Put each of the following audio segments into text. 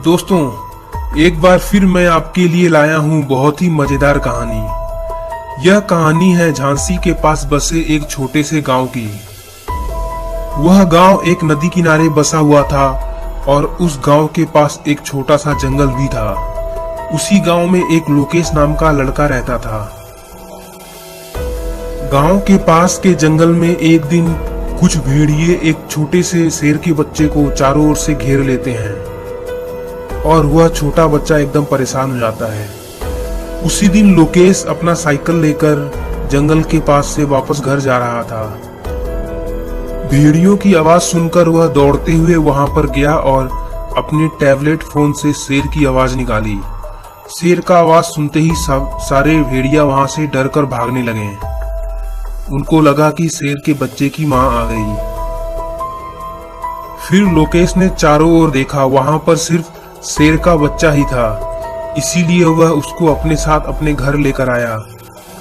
दोस्तों, एक बार फिर मैं आपके लिए लाया हूँ बहुत ही मजेदार कहानी। यह कहानी है झांसी के पास बसे एक छोटे से गांव की। वह गांव एक नदी किनारे बसा हुआ था और उस गांव के पास एक छोटा सा जंगल भी था। उसी गांव में एक लोकेश नाम का लड़का रहता था। गांव के पास के जंगल में एक दिन कुछ भेड़िए एक छोटे से शेर के बच्चे को चारों ओर से घेर लेते हैं और वह छोटा बच्चा एकदम परेशान हो जाता है। उसी दिन लोकेश अपना साइकिल लेकर जंगल के पास से वापस घर जा रहा था। भेड़ियों की आवाज सुनकर वह दौड़ते हुए वहां पर गया और अपने टैबलेट फोन से शेर की आवाज निकाली। शेर का आवाज सुनते ही सारे भेड़िया वहां से डर कर भागने लगे। उनको लगा कि शेर के बच्चे की मां आ गई। फिर लोकेश ने चारों ओर देखा, वहां पर सिर्फ शेर का बच्चा ही था। इसीलिए वह उसको अपने साथ अपने घर लेकर आया।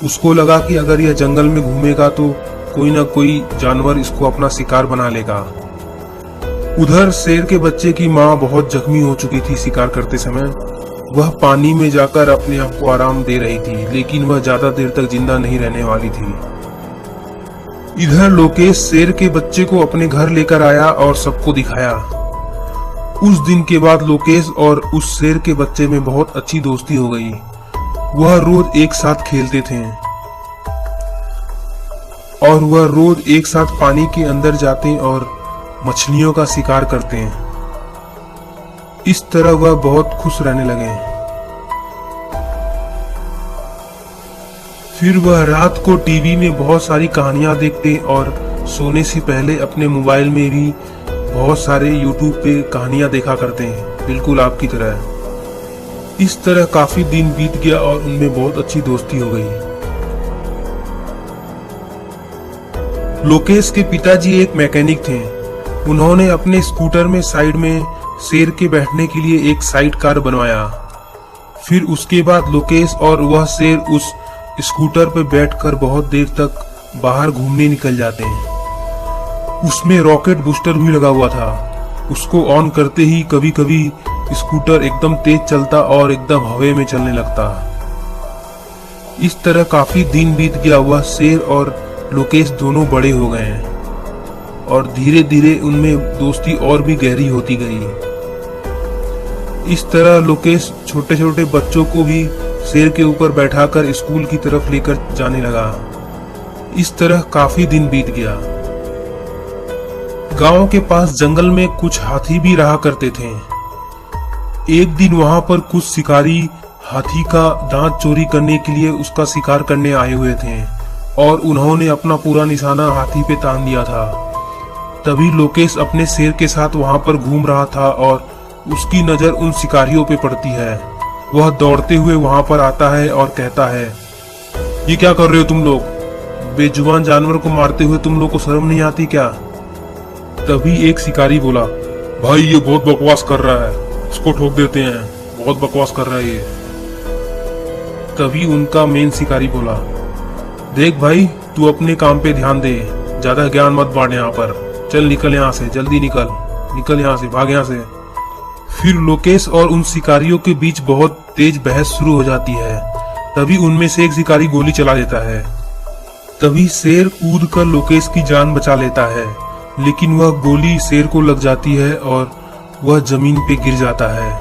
उसको लगा कि अगर यह जंगल में घूमेगा तो कोई ना कोई जानवर इसको अपना शिकार बना लेगा। उधर शेर के बच्चे की मां बहुत जख्मी हो चुकी थी शिकार करते समय। वह पानी में जाकर अपने आप को आराम दे रही थी, लेकिन वह ज्यादा देर तक जिंदा नहीं रहने वाली थी। इधर लोकेश शेर के बच्चे को अपने घर लेकर आया और सबको दिखाया। उस दिन के बाद लोकेश और उस शेर के बच्चे में बहुत अच्छी दोस्ती हो गई। वह रोज एक साथ खेलते थे और वह रोज एक साथ पानी के अंदर जाते और मछलियों का शिकार करते। इस तरह वह बहुत खुश रहने लगे। फिर वह रात को टीवी में बहुत सारी कहानियां देखते और सोने से पहले अपने मोबाइल में भी बहुत सारे यूट्यूब पे कहानियां देखा करते हैं, बिल्कुल आपकी तरह। इस तरह काफी दिन बीत गया और उनमें बहुत अच्छी दोस्ती हो गई। लोकेश के पिताजी एक मैकेनिक थे। उन्होंने अपने स्कूटर में साइड में शेर के बैठने के लिए एक साइड कार बनवाया। फिर उसके बाद लोकेश और वह शेर उस स्कूटर पर बैठकर बहुत देर तक बाहर घूमने निकल जाते हैं। उसमें रॉकेट बूस्टर भी लगा हुआ था। उसको ऑन करते ही कभी कभी स्कूटर एकदम तेज चलता और एकदम हवा में चलने लगता। इस तरह काफी दिन बीत गया। वह शेर और लोकेश दोनों बड़े हो गए और धीरे धीरे उनमें दोस्ती और भी गहरी होती गई। इस तरह लोकेश छोटे छोटे बच्चों को भी शेर के ऊपर बैठाकर स्कूल की तरफ लेकर जाने लगा। इस तरह काफी दिन बीत गया। गांव के पास जंगल में कुछ हाथी भी रहा करते थे। एक दिन वहां पर कुछ शिकारी हाथी का दांत चोरी करने के लिए उसका शिकार करने आए हुए थे और उन्होंने अपना पूरा निशाना हाथी पे तान दिया था। तभी लोकेश अपने शेर के साथ वहां पर घूम रहा था और उसकी नजर उन शिकारियों पे पड़ती है। वह दौड़ते हुए वहां पर आता है और कहता है, ये क्या कर रहे हो तुम लोग? बेजुबान जानवर को मारते हुए तुम लोग को शर्म नहीं आती क्या? तभी एक शिकारी बोला, भाई ये बहुत बकवास कर रहा है, इसको ठोक देते हैं, बहुत बकवास कर रहा है ये। तभी उनका मेन शिकारी बोला, देख भाई तू अपने काम पे ध्यान दे, ज्यादा ज्ञान मत बांट यहाँ पर, चल निकल यहाँ से, जल्दी निकल यहाँ से, भाग यहाँ से। फिर लोकेश और उन शिकारियों के बीच बहुत तेज बहस शुरू हो जाती है। तभी उनमें से एक शिकारी गोली चला देता है। तभी शेर कूद कर लोकेश की जान बचा लेता है, लेकिन वह गोली शेर को लग जाती है और वह जमीन पे गिर जाता है।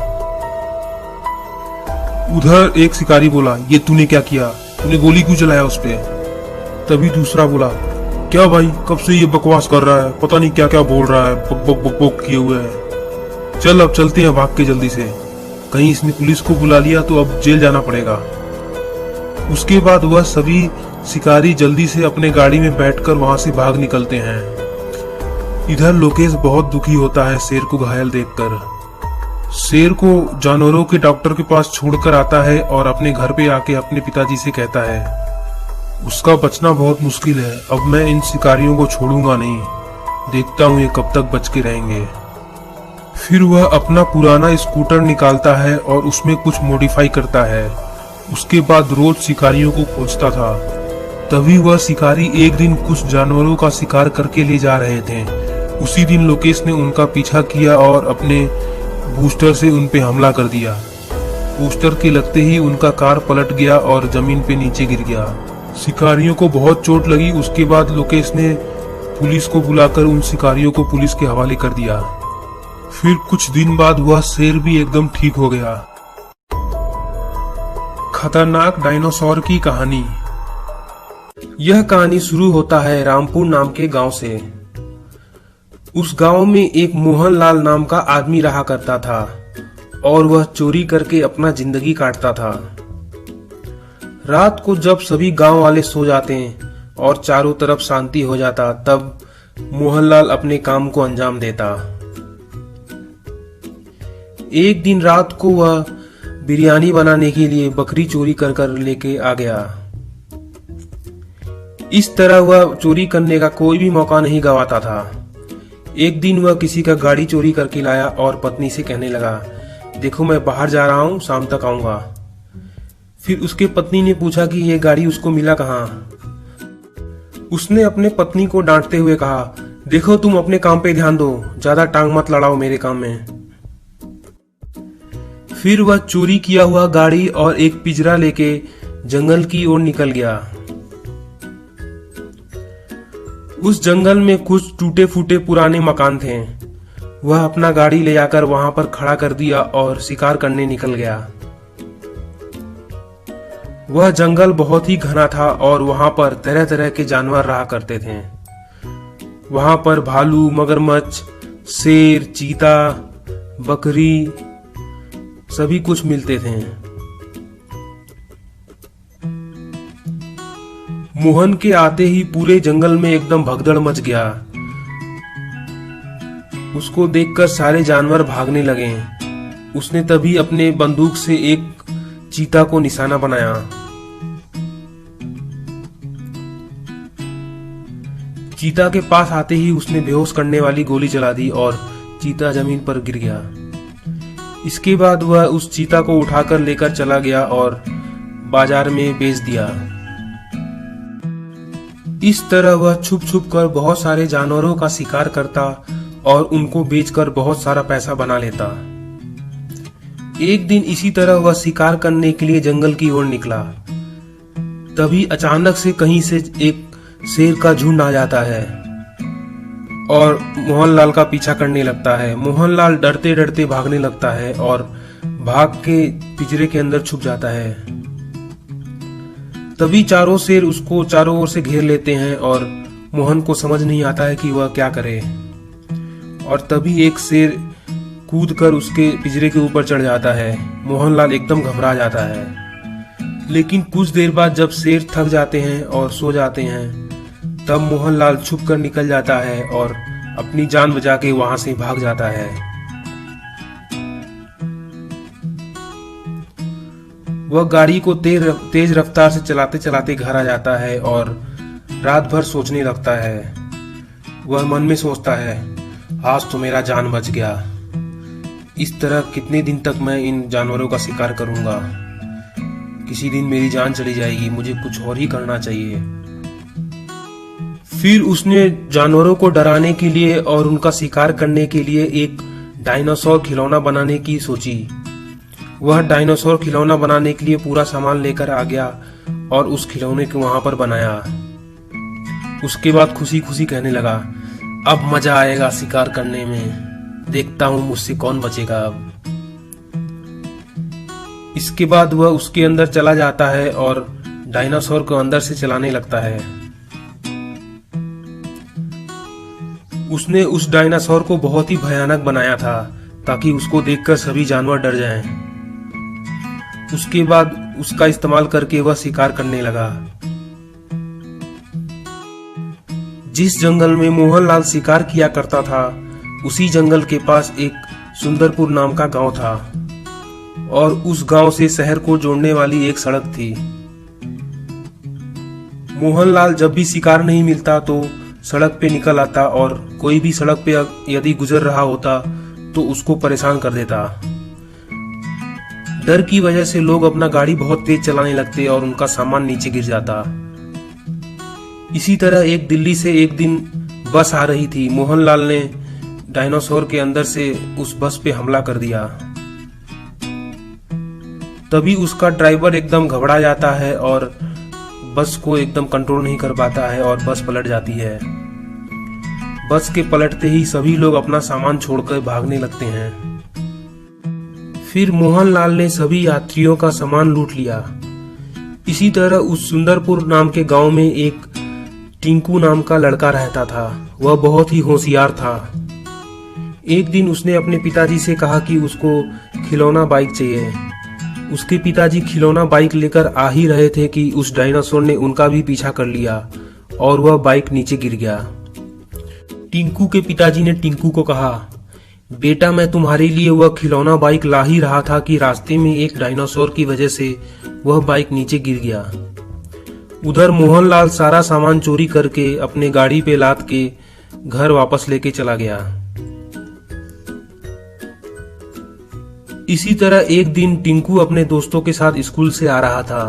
उधर एक शिकारी बोला, ये तूने क्या किया? तूने गोली क्यों चलाया उस पे? तभी दूसरा बोला, क्या भाई कब से ये बकवास कर रहा है, पता नहीं क्या क्या बोल रहा है, बक बक बक बक किए हुए है। चल अब चलते हैं भाग के जल्दी से, कहीं इसने पुलिस को बुला लिया तो अब जेल जाना पड़ेगा। उसके बाद वह सभी शिकारी जल्दी से अपने गाड़ी में बैठकर वहां से भाग निकलते हैं। इधर लोकेश बहुत दुखी होता है शेर को घायल देखकर। शेर को जानवरों के डॉक्टर के पास छोड़कर आता है और अपने घर पे आके अपने पिताजी से कहता है, उसका बचना बहुत मुश्किल है, अब मैं इन शिकारियों को छोड़ूंगा नहीं, देखता हूँ ये कब तक बच के रहेंगे। फिर वह अपना पुराना स्कूटर निकालता है और उसमें कुछ मॉडिफाई करता है। उसके बाद रोज शिकारियों को खोजता था। तभी वह शिकारी एक दिन कुछ जानवरों का शिकार करके ले जा रहे थे। उसी दिन लोकेश ने उनका पीछा किया और अपने बूस्टर से उन पे हमला कर दिया। बूस्टर के लगते ही उनका कार पलट गया और जमीन पे नीचे गिर गया। शिकारियों को बहुत चोट लगी। उसके बाद लोकेश ने पुलिस को बुलाकर उन शिकारियों को पुलिस के हवाले कर दिया। फिर कुछ दिन बाद वह शेर भी एकदम ठीक हो गया। खतरनाक डायनासोर की कहानी। यह कहानी शुरू होता है रामपुर नाम के गांव से। उस गांव में एक मोहनलाल नाम का आदमी रहा करता था और वह चोरी करके अपना जिंदगी काटता था। रात को जब सभी गांव वाले सो जाते हैं और चारों तरफ शांति हो जाता, तब मोहनलाल अपने काम को अंजाम देता। एक दिन रात को वह बिरयानी बनाने के लिए बकरी चोरी कर कर लेके आ गया। इस तरह वह चोरी करने का कोई भी मौका नहीं गंवाता था। एक दिन वह किसी का गाड़ी चोरी करके लाया और पत्नी से कहने लगा, देखो मैं बाहर जा रहा हूं, शाम तक आऊंगा। फिर उसके पत्नी ने पूछा कि यह गाड़ी उसको मिला कहां। उसने अपने पत्नी को डांटते हुए कहा, देखो तुम अपने काम पे ध्यान दो, ज्यादा टांग मत लड़ाओ मेरे काम में। फिर वह चोरी किया हुआ गाड़ी और एक पिंजरा लेके जंगल की ओर निकल गया। उस जंगल में कुछ टूटे फूटे पुराने मकान थे। वह अपना गाड़ी ले जाकर वहां पर खड़ा कर दिया और शिकार करने निकल गया। वह जंगल बहुत ही घना था और वहां पर तरह तरह के जानवर रहा करते थे। वहां पर भालू, मगरमच्छ, शेर, चीता, बकरी सभी कुछ मिलते थे। मोहन के आते ही पूरे जंगल में एकदम भगदड़ मच गया। उसको देखकर सारे जानवर भागने लगे। उसने तभी अपने बंदूक से एक चीता को निशाना बनाया। चीता के पास आते ही उसने बेहोश करने वाली गोली चला दी और चीता जमीन पर गिर गया। इसके बाद वह उस चीता को उठाकर लेकर चला गया और बाजार में बेच दिया। इस तरह वह छुप छुप कर बहुत सारे जानवरों का शिकार करता और उनको बेचकर बहुत सारा पैसा बना लेता। एक दिन इसी तरह वह शिकार करने के लिए जंगल की ओर निकला। तभी अचानक से कहीं से एक शेर का झुंड आ जाता है और मोहनलाल का पीछा करने लगता है। मोहनलाल डरते डरते भागने लगता है और भाग के पिंजरे के अंदर छुप जाता है। तभी चारों शेर उसको चारों ओर से घेर लेते हैं और मोहन को समझ नहीं आता है कि वह क्या करे। और तभी एक शेर कूदकर उसके पिंजरे के ऊपर चढ़ जाता है। मोहनलाल एकदम घबरा जाता है। लेकिन कुछ देर बाद जब शेर थक जाते हैं और सो जाते हैं, तब मोहनलाल छुप कर निकल जाता है और अपनी जान बचा के वहां से भाग जाता है। वह गाड़ी को तेज रफ्तार से चलाते चलाते घर आ जाता है और रात भर सोचने लगता है। वह मन में सोचता है, आज तो मेरा जान बच गया। इस तरह कितने दिन तक मैं इन जानवरों का शिकार करूंगा। किसी दिन मेरी जान चली जाएगी, मुझे कुछ और ही करना चाहिए। फिर उसने जानवरों को डराने के लिए और उनका शिकार करने के लिए एक डायनासोर खिलौना बनाने की सोची। वह डायनासोर खिलौना बनाने के लिए पूरा सामान लेकर आ गया और उस खिलौने को वहां पर बनाया। उसके बाद खुशी खुशी कहने लगा, अब मजा आएगा शिकार करने में, देखता हूं मुझसे कौन बचेगा अब। इसके बाद वह उसके अंदर चला जाता है और डायनासोर को अंदर से चलाने लगता है। उसने उस डायनासोर को बहुत ही भयानक बनाया था ताकि उसको देखकर सभी जानवर डर जाएं। उसके बाद उसका इस्तेमाल करके वह शिकार करने लगा। जिस जंगल में मोहनलाल शिकार किया करता था, उसी जंगल के पास एक सुंदरपुर नाम का गांव था और उस गांव से शहर को जोड़ने वाली एक सड़क थी। मोहनलाल जब भी शिकार नहीं मिलता तो सड़क पे निकल आता और कोई भी सड़क पे यदि गुजर रहा होता तो उसको परेशान कर देता। डर की वजह से लोग अपना गाड़ी बहुत तेज चलाने लगते और उनका सामान नीचे गिर जाता। इसी तरह एक दिल्ली से एक दिन बस आ रही थी। मोहनलाल ने डायनासोर के अंदर से उस बस पे हमला कर दिया। तभी उसका ड्राइवर एकदम घबरा जाता है और बस को एकदम कंट्रोल नहीं कर पाता है और बस पलट जाती है। बस के पलटते ही सभी लोग अपना सामान छोड़कर भागने लगते हैं। फिर मोहनलाल ने सभी यात्रियों का सामान लूट लिया। इसी तरह उस सुंदरपुर नाम के गांव में एक टिंकू नाम का लड़का रहता था। वह बहुत ही होशियार था। एक दिन उसने अपने पिताजी से कहा कि उसको खिलौना बाइक चाहिए। उसके पिताजी खिलौना बाइक लेकर आ ही रहे थे कि उस डायनासोर ने उनका भी पीछा कर लिया और वह बाइक नीचे गिर गया। टिंकू के पिताजी ने टिंकू को कहा, बेटा मैं तुम्हारे लिए वह खिलौना बाइक ला ही रहा था कि रास्ते में एक डायनासोर की वजह से वह बाइक नीचे गिर गया। उधर मोहनलाल सारा सामान चोरी करके अपने गाड़ी पे लाद के घर वापस लेके चला गया। इसी तरह एक दिन टिंकू अपने दोस्तों के साथ स्कूल से आ रहा था।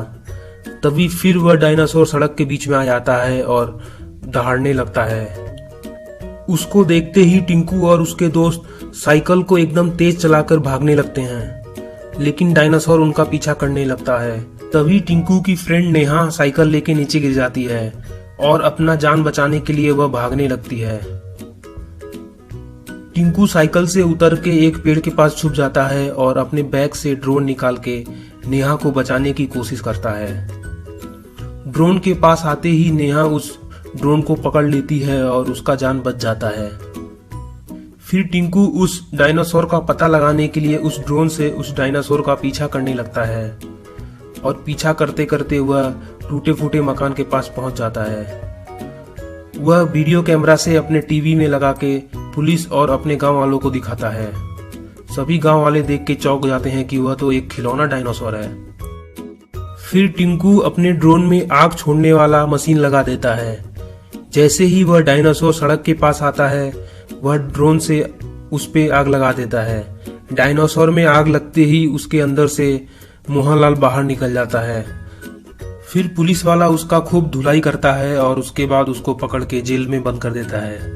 तभी फिर वह डायनासोर सड़क के बीच में आ जाता है और दहाड़ने लगता है। उसको देखते ही टिंकू और उसके दोस्त साइकिल को एकदम तेज चलाकर भागने लगते हैं, लेकिन डायनासोर उनका पीछा करने लगता है। तभी टिंकू की फ्रेंड नेहा साइकिल लेके नीचे गिर जाती है और अपना जान बचाने के लिए वह भागने लगती है। टिंकू साइकिल से उतर के एक पेड़ के पास छुप जाता है और अपने बैग से ड्रोन निकाल के नेहा को बचाने की कोशिश करता है। ड्रोन के पास आते ही नेहा उस ड्रोन को पकड़ लेती है और उसका जान बच जाता है। फिर टिंकू उस डायनासोर का पता लगाने के लिए उस ड्रोन से उस डायनासोर का पीछा करने लगता है और पीछा करते करते वह टूटे फूटे मकान के पास पहुंच जाता है। वह वीडियो कैमरा से अपने टीवी में लगा के पुलिस और अपने गांव वालों को दिखाता है। सभी गांव वाले देख के चौंक जाते हैं कि वह तो एक खिलौना डायनासोर है। फिर टिंकू अपने ड्रोन में आग छोड़ने वाला मशीन लगा देता है। जैसे ही वह डायनासोर सड़क के पास आता है, वह ड्रोन से उस पे आग लगा देता है। डायनासोर में आग लगते ही उसके अंदर से मोहनलाल बाहर निकल जाता है। फिर पुलिस वाला उसका खूब धुलाई करता है और उसके बाद उसको पकड़ के जेल में बंद कर देता है।